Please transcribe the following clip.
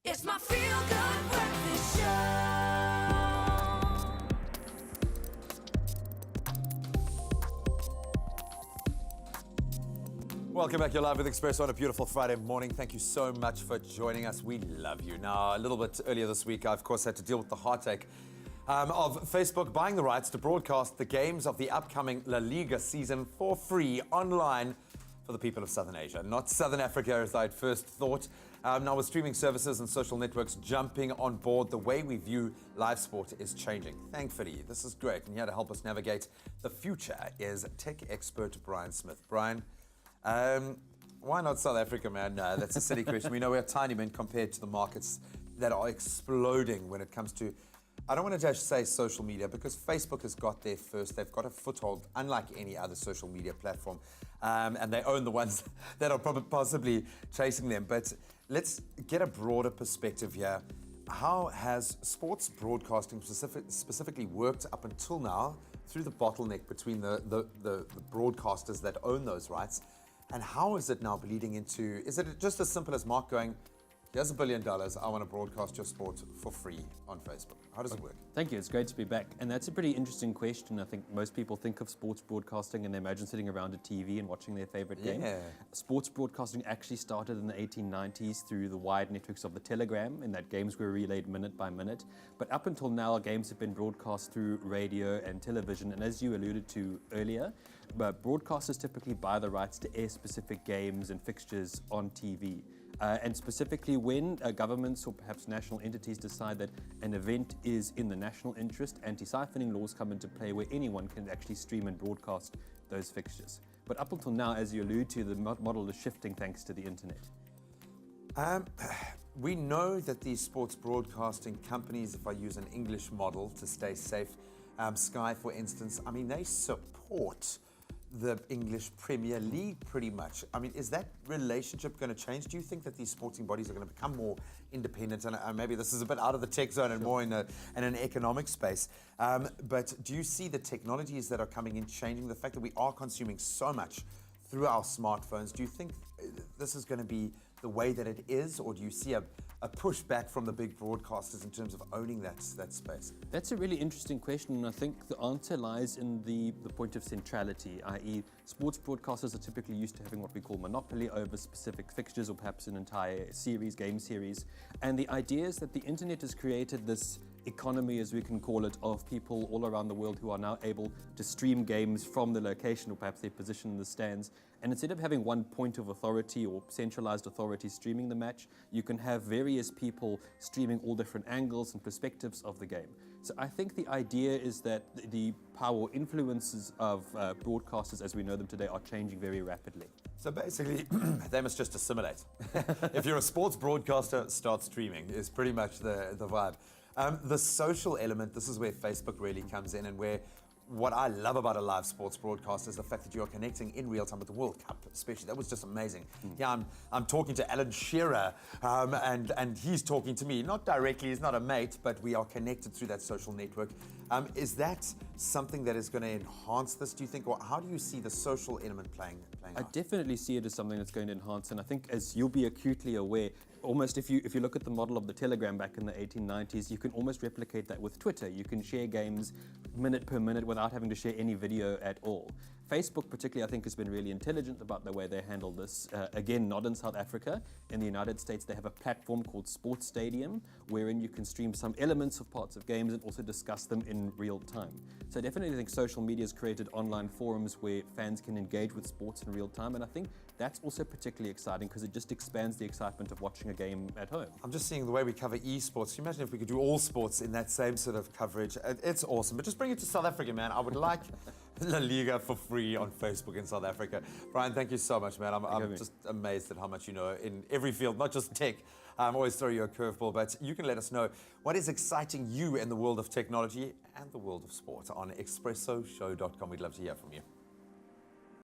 It's my feel-good breakfast show. Welcome back. You're live with Expresso on a beautiful Friday morning. Thank you so much for joining us. We love you. Now, a little bit earlier this week, I, of course, had to deal with the heartache of Facebook buying the rights to broadcast the games of the upcoming La Liga season for free online for the people of Southern Asia, not Southern Africa as I'd first thought. Now with streaming services and social networks jumping on board, the way we view live sport is changing. Thankfully, this is great. And here to help us navigate the future is tech expert Bryan Smith. Bryan, why not South Africa, man? No, that's a silly question. We know we're tiny men compared to the markets that are exploding when it comes to, I don't want to just say social media, because Facebook has got there first. They've got a foothold, unlike any other social media platform. And they own the ones that are probably possibly chasing them. But let's get a broader perspective here. How has sports broadcasting specifically worked up until now through the bottleneck between the broadcasters that own those rights? And how is it now bleeding into, is it just as simple as Mark going, here's $1 billion, I want to broadcast your sport for free on Facebook? How does it work? Thank you, it's great to be back. And that's a pretty interesting question. I think most people think of sports broadcasting and they imagine sitting around a TV and watching their favorite game. Sports broadcasting actually started in the 1890s through the wide networks of the telegram, in that games were relayed minute by minute. But up until now, games have been broadcast through radio and television. And as you alluded to earlier, broadcasters typically buy the rights to air specific games and fixtures on TV. And specifically when governments or perhaps national entities decide that an event is in the national interest, anti-siphoning laws come into play where anyone can actually stream and broadcast those fixtures. But up until now, as you allude to, the model is shifting thanks to the internet. We know that these sports broadcasting companies, if I use an English model to stay safe, Sky, for instance, I mean, they support the English Premier League pretty much. I mean, is that relationship going to change? Do you think that these sporting bodies are going to become more independent? And maybe this is a bit out of the tech zone and more in an economic space. But do you see the technologies that are coming in changing the fact that we are consuming so much through our smartphones? Do you think this is going to be the way that it is, or do you see a pushback from the big broadcasters in terms of owning that space? That's a really interesting question, and I think the answer lies in the point of centrality, i.e. sports broadcasters are typically used to having what we call monopoly over specific fixtures or perhaps an entire series, game series. And the idea is that the internet has created this economy, as we can call it, of people all around the world who are now able to stream games from the location or perhaps their position in the stands. And instead of having one point of authority or centralized authority streaming the match, you can have various people streaming all different angles and perspectives of the game. So I think the idea is that the power or influences of broadcasters as we know them today are changing very rapidly. So basically, they must just assimilate. If you're a sports broadcaster, start streaming is pretty much the vibe. The social element, this is where Facebook really comes in, and where what I love about a live sports broadcast is the fact that you're connecting in real time with the World Cup, especially. That was just amazing. Yeah, I'm talking to Alan Shearer, and he's talking to me. Not directly, he's not a mate, but we are connected through that social network. Is that something that is going to enhance this, do you think? Or how do you see the social element playing I out? definitely see it as something that's going to enhance, and I think as you'll be acutely aware, almost if you look at the model of the telegram back in the 1890s, you can almost replicate that with Twitter. You can share games minute per minute without having to share any video at all. Facebook particularly, I think, has been really intelligent about the way they handle this. Again, not in South Africa. In the United States, they have a platform called Sports Stadium, wherein you can stream some elements of parts of games and also discuss them in real time. So I definitely think social media has created online forums where fans can engage with sports in real time, and I think that's also particularly exciting because it just expands the excitement of watching a game at home. I'm just seeing the way we cover esports. Can you imagine if we could do all sports in that same sort of coverage? It's awesome. But just bring it to South Africa, man. I would like La Liga for free on Facebook in South Africa. Bryan, thank you so much, man. I'm just amazed at how much you know in every field, not just tech. I'm always throw you a curveball, but you can let us know what is exciting you in the world of technology and the world of sport on expressoshow.com. We'd love to hear from you.